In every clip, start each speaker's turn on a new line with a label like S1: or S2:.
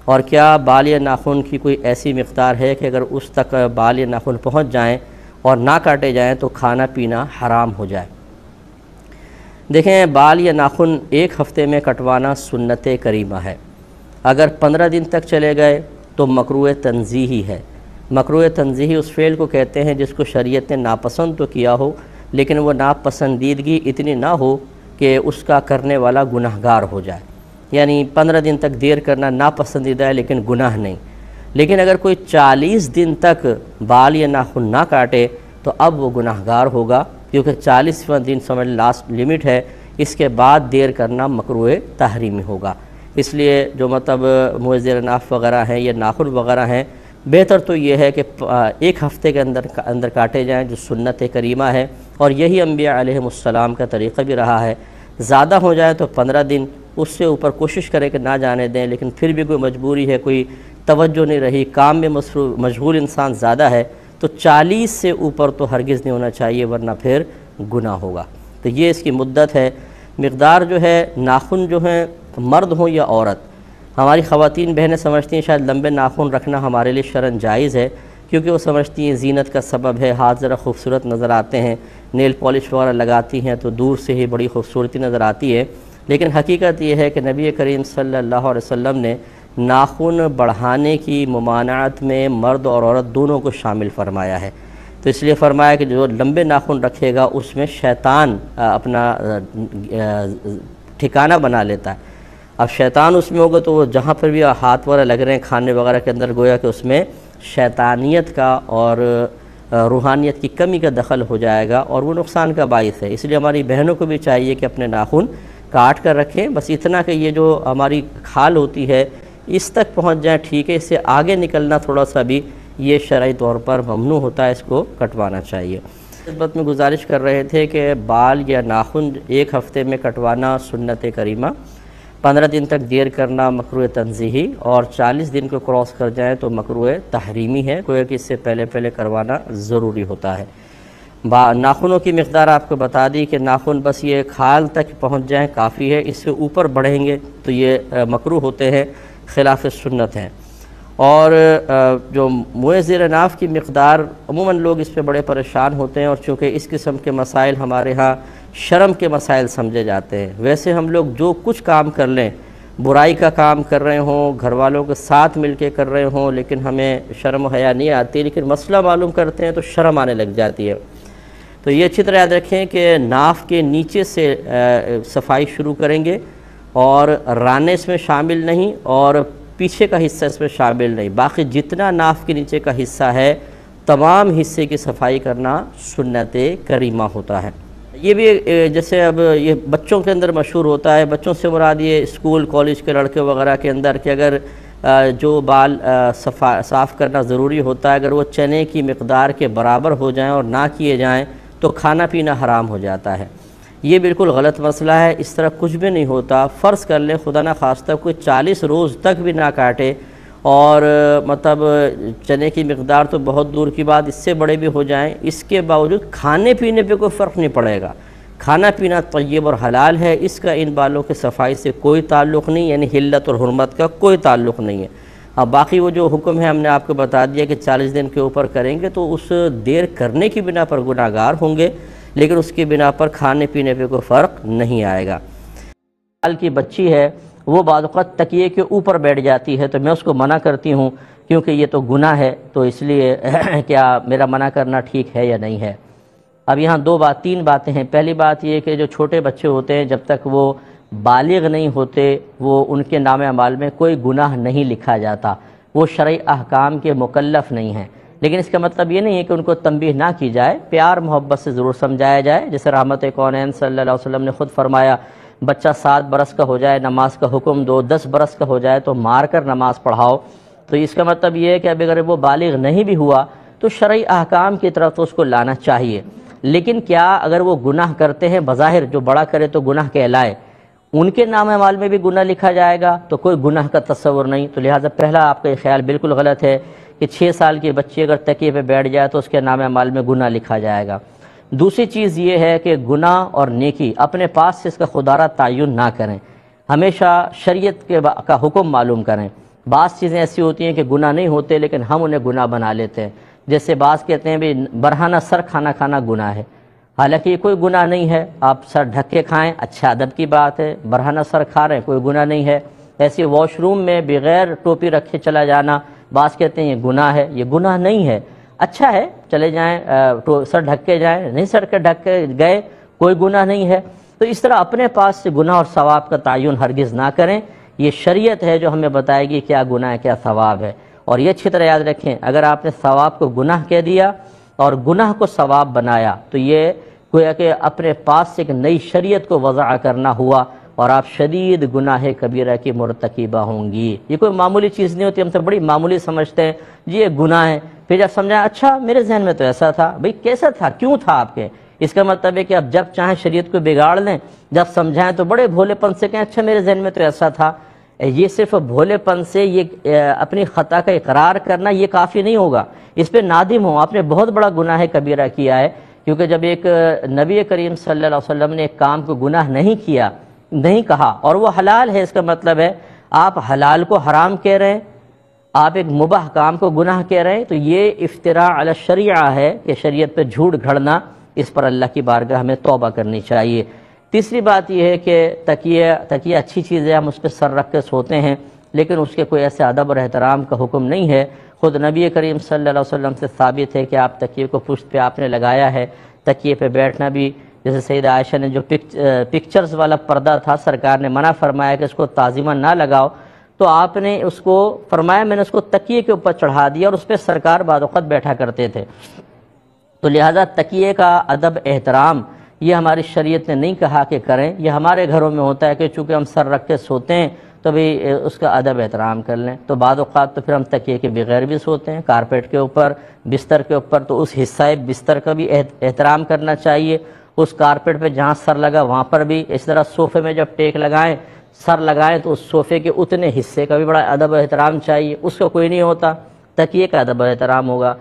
S1: اور کیا بال یا ناخن کی کوئی ایسی مقدار ہے کہ اگر اس تک بال یا ناخن پہنچ جائیں اور نہ کاٹے جائیں تو کھانا پینا حرام ہو جائے؟ دیکھیں، بال یا ناخن ایک ہفتے میں کٹوانا سنت کریمہ ہے۔ اگر 15 دن تک چلے گئے تو مکروہ تنزیہی ہے۔ مکروہ تنزیہی اس فعل کو کہتے ہیں جس کو شریعت نے ناپسند تو کیا ہو، لیکن وہ ناپسندیدگی اتنی نہ ہو کہ اس کا کرنے والا گناہگار ہو جائے۔ یعنی 15 دن تک دیر کرنا ناپسندیدہ ہے لیکن گناہ نہیں۔ لیکن اگر کوئی 40 دن تک بال یا ناخن نہ کاٹے تو اب وہ گناہگار ہوگا، کیونکہ 40واں دن سمجھ لاسٹ لمٹ ہے، اس کے بعد دیر کرنا مکروہ تحریمی ہوگا۔ اس لیے جو موزر ناف وغیرہ ہیں یا ناخن وغیرہ ہیں، بہتر تو یہ ہے کہ ایک ہفتے کے اندر کاٹے جائیں، جو سنت کریمہ ہے، اور یہی انبیاء علیہم السلام کا طریقہ بھی رہا ہے۔ زیادہ ہو جائے تو 15 دن، اس سے اوپر کوشش کریں کہ نہ جانے دیں، لیکن پھر بھی کوئی مجبوری ہے، کوئی توجہ نہیں رہی، کام میں مشغول انسان زیادہ ہے، تو 40 سے اوپر تو ہرگز نہیں ہونا چاہیے، ورنہ پھر گناہ ہوگا۔ تو یہ اس کی مدت ہے۔ مقدار جو ہے، ناخن جو ہیں، مرد ہوں یا عورت، ہماری خواتین بہنیں سمجھتی ہیں شاید لمبے ناخن رکھنا ہمارے لیے شرعاً جائز ہے، کیونکہ وہ سمجھتی ہیں زینت کا سبب ہے، ہاتھ ذرا خوبصورت نظر آتے ہیں، نیل پالش وغیرہ لگاتی ہیں تو دور سے ہی بڑی خوبصورتی نظر آتی ہے۔ لیکن حقیقت یہ ہے کہ نبی کریم صلی اللہ علیہ وسلم نے ناخن بڑھانے کی ممانعت میں مرد اور عورت دونوں کو شامل فرمایا ہے۔ تو اس لیے فرمایا کہ جو لمبے ناخن رکھے گا اس میں شیطان اپنا ٹھکانہ بنا لیتا ہے۔ اب شیطان اس میں ہوگا تو وہ جہاں پر بھی ہاتھ وغیرہ لگ رہے ہیں کھانے وغیرہ کے اندر، گویا کہ اس میں شیطانیت کا اور روحانیت کی کمی کا دخل ہو جائے گا، اور وہ نقصان کا باعث ہے۔ اس لیے ہماری بہنوں کو بھی چاہیے کہ اپنے ناخن کاٹ کر رکھیں، بس اتنا کہ یہ جو ہماری کھال ہوتی ہے اس تک پہنچ جائیں، ٹھیک ہے، اس سے آگے نکلنا تھوڑا سا بھی یہ شرعی طور پر ممنوع ہوتا ہے، اس کو کٹوانا چاہیے۔ اس بات میں گزارش کر رہے تھے کہ بال یا ناخن ایک ہفتے میں کٹوانا سنت کریمہ، 15 دن تک دیر کرنا مکروہ تنزیہی، اور 40 دن کو کراس کر جائیں تو مکروہ تحریمی ہے، کوئی کہ اس سے پہلے کروانا ضروری ہوتا ہے۔ ناخنوں کی مقدار آپ کو بتا دی کہ ناخن بس یہ کھال تک پہنچ جائیں کافی ہے، اس سے اوپر بڑھیں گے تو یہ مکروہ ہوتے ہیں، خلاف سنت ہیں۔ اور جو موئے زیر ناف کی مقدار، عموماً لوگ اس پہ بڑے پریشان ہوتے ہیں، اور چونکہ اس قسم کے مسائل ہمارے ہاں شرم کے مسائل سمجھے جاتے ہیں۔ ویسے ہم لوگ جو کچھ کام کر لیں، برائی کا کام کر رہے ہوں، گھر والوں کے ساتھ مل کے کر رہے ہوں، لیکن ہمیں شرم و حیا نہیں آتی، لیکن مسئلہ معلوم کرتے ہیں تو شرم آنے لگ جاتی ہے۔ تو یہ اچھی طرح یاد رکھیں کہ ناف کے نیچے سے صفائی شروع کریں گے، اور رانے اس میں شامل نہیں، اور پیچھے کا حصہ اس میں شامل نہیں، باقی جتنا ناف کے نیچے کا حصہ ہے تمام حصے کی صفائی کرنا سنت کریمہ ہوتا ہے۔ یہ بھی جیسے اب یہ بچوں کے اندر مشہور ہوتا ہے، بچوں سے مراد یہ اسکول کالج کے لڑکے وغیرہ کے اندر، کہ اگر جو بال صاف کرنا ضروری ہوتا ہے، اگر وہ چنے کی مقدار کے برابر ہو جائیں اور نہ کیے جائیں تو کھانا پینا حرام ہو جاتا ہے۔ یہ بالکل غلط مسئلہ ہے، اس طرح کچھ بھی نہیں ہوتا۔ فرض کر لیں خدا نہ خواستہ کوئی 40 روز تک بھی نہ کاٹے، اور چنے کی مقدار تو بہت دور کی بات، اس سے بڑے بھی ہو جائیں، اس کے باوجود کھانے پینے پہ کوئی فرق نہیں پڑے گا۔ کھانا پینا طیب اور حلال ہے، اس کا ان بالوں کے صفائی سے کوئی تعلق نہیں، یعنی حلت اور حرمت کا کوئی تعلق نہیں ہے۔ اب باقی وہ جو حکم ہے ہم نے آپ کو بتا دیا کہ 40 دن کے اوپر کریں گے تو اس دیر کرنے کی بنا پر گناہگار ہوں گے، لیکن اس کی بنا پر کھانے پینے پہ کوئی فرق نہیں آئے گا۔ سال کی بچی ہے، وہ بعض اوقات تکیے کے اوپر بیٹھ جاتی ہے، تو میں اس کو منع کرتی ہوں، کیونکہ یہ تو گناہ ہے، تو اس لیے کیا میرا منع کرنا ٹھیک ہے یا نہیں ہے؟ اب یہاں تین باتیں ہیں۔ پہلی بات یہ کہ جو چھوٹے بچے ہوتے ہیں جب تک وہ بالغ نہیں ہوتے، وہ ان کے نام اعمال میں کوئی گناہ نہیں لکھا جاتا، وہ شرعی احکام کے مکلف نہیں ہیں، لیکن اس کا مطلب یہ نہیں ہے کہ ان کو تنبیہ نہ کی جائے، پیار محبت سے ضرور سمجھایا جائے۔ جیسے رحمت کونین صلی اللہ علیہ وسلم نے خود فرمایا، بچہ 7 برس کا ہو جائے نماز کا حکم دو، 10 برس کا ہو جائے تو مار کر نماز پڑھاؤ۔ تو اس کا مطلب یہ ہے کہ اب اگر وہ بالغ نہیں بھی ہوا تو شرعی احکام کی طرف تو اس کو لانا چاہیے، لیکن کیا اگر وہ گناہ کرتے ہیں، بظاہر جو بڑا کرے تو گناہ کہلائے، ان کے نام اعمال میں بھی گناہ لکھا جائے گا تو کوئی گناہ کا تصور نہیں۔ تو لہٰذا پہلا آپ کا یہ خیال بالکل غلط ہے کہ 6 سال کی بچی اگر تکیے پہ بیٹھ جائے تو اس کے نام اعمال میں گناہ لکھا جائے گا۔ دوسری چیز یہ ہے کہ گناہ اور نیکی اپنے پاس سے اس کا خودارہ تعین نہ کریں، ہمیشہ شریعت کا حکم معلوم کریں۔ بعض چیزیں ایسی ہوتی ہیں کہ گناہ نہیں ہوتے لیکن ہم انہیں گناہ بنا لیتے ہیں، جیسے بعض کہتے ہیں بھی برہنہ سر کھانا گناہ ہے، حالانکہ یہ کوئی گناہ نہیں ہے۔ آپ سر ڈھک کے کھائیں، اچھا ادب کی بات ہے، برہنہ سر کھا رہے ہیں کوئی گناہ نہیں ہے۔ ایسے واش روم میں بغیر ٹوپی رکھے چلا جانا، بعض کہتے ہیں یہ گناہ ہے، یہ گناہ نہیں ہے، اچھا ہے چلے جائیں، سر ڈھک کے جائیں، نہیں سر کے ڈھک کے گئے کوئی گناہ نہیں ہے۔ تو اس طرح اپنے پاس سے گناہ اور ثواب کا تعین ہرگز نہ کریں، یہ شریعت ہے جو ہمیں بتائے گی کیا گناہ ہے کیا ثواب ہے۔ اور یہ اچھی طرح یاد رکھیں، اگر آپ نے ثواب کو گناہ کہہ دیا اور گناہ کو ثواب بنایا تو یہ گویا کہ اپنے پاس سے ایک نئی شریعت کو وضع کرنا ہوا اور آپ شدید گناہ کبیرہ کی مرتکبہ ہوں گی۔ یہ کوئی معمولی چیز نہیں ہوتی، ہم تو بڑی معمولی سمجھتے ہیں جی یہ گناہ ہے، پھر جب سمجھائیں اچھا میرے ذہن میں تو ایسا تھا، بھئی کیسا تھا، کیوں تھا آپ کے؟ اس کا مطلب ہے کہ آپ جب چاہیں شریعت کو بگاڑ لیں، جب سمجھائیں تو بڑے بھولے پن سے کہیں اچھا میرے ذہن میں تو ایسا تھا۔ یہ صرف بھولے پن سے یہ اپنی خطا کا اقرار کرنا یہ کافی نہیں ہوگا، اس پہ نادم ہوں، آپ نے بہت بڑا گناہ کبیرہ کیا ہے، کیونکہ جب ایک نبی کریم صلی اللہ علیہ وسلم نے ایک کام کو گناہ نہیں کیا، نہیں کہا اور وہ حلال ہے، اس کا مطلب ہے آپ حلال کو حرام کہہ رہے ہیں، آپ ایک مباح کام کو گناہ کہہ رہے ہیں، تو یہ افتراء علی الشریعہ ہے کہ شریعت پہ جھوٹ گھڑنا، اس پر اللہ کی بارگاہ ہمیں توبہ کرنی چاہیے۔ تیسری بات یہ ہے کہ تکیہ اچھی چیز ہے، ہم اس پہ سر رکھ کے سوتے ہیں، لیکن اس کے کوئی ایسے ادب اور احترام کا حکم نہیں ہے۔ خود نبی کریم صلی اللہ علیہ وسلم سے ثابت ہے کہ آپ تکیے کو پشت پہ آپ نے لگایا ہے، تکیے پہ بیٹھنا بھی، جیسے سیدہ عائشہ نے جو پکچرز والا پردہ تھا سرکار نے منع فرمایا کہ اس کو تعظیماً نہ لگاؤ، تو آپ نے اس کو فرمایا میں نے اس کو تکیے کے اوپر چڑھا دیا اور اس پہ سرکار بعض اوقات بیٹھا کرتے تھے۔ تو لہذا تکیے کا ادب احترام یہ ہماری شریعت نے نہیں کہا کہ کریں، یہ ہمارے گھروں میں ہوتا ہے کہ چونکہ ہم سر رکھ کے سوتے ہیں تو بھی اس کا ادب احترام کر لیں، تو بعض اوقات تو پھر ہم تکیے کے بغیر بھی سوتے ہیں، کارپیٹ کے اوپر، بستر کے اوپر، تو اس حصہ بستر کا بھی احترام کرنا چاہیے، اس کارپیٹ پہ جہاں سر لگا وہاں پر بھی، اس طرح صوفے میں جب ٹیک لگائیں سر لگائیں تو اس صوفے کے اتنے حصے کا بھی بڑا ادب و احترام چاہیے، اس کا کوئی نہیں ہوتا، تکیے کا ادب و احترام ہوگا۔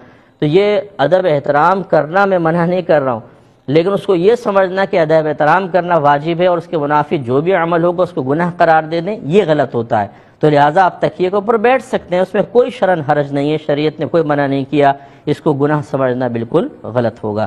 S1: تو یہ ادب احترام کرنا میں منع نہیں کر رہا ہوں، لیکن اس کو یہ سمجھنا کہ ادب احترام کرنا واجب ہے اور اس کے منافی جو بھی عمل ہوگا اس کو گناہ قرار دے دیں، یہ غلط ہوتا ہے۔ تو لہٰذا آپ تکیے کے اوپر بیٹھ سکتے ہیں، اس میں کوئی شرن حرج نہیں ہے، شریعت نے کوئی منع نہیں کیا، اس کو گناہ سمجھنا بالکل غلط ہوگا۔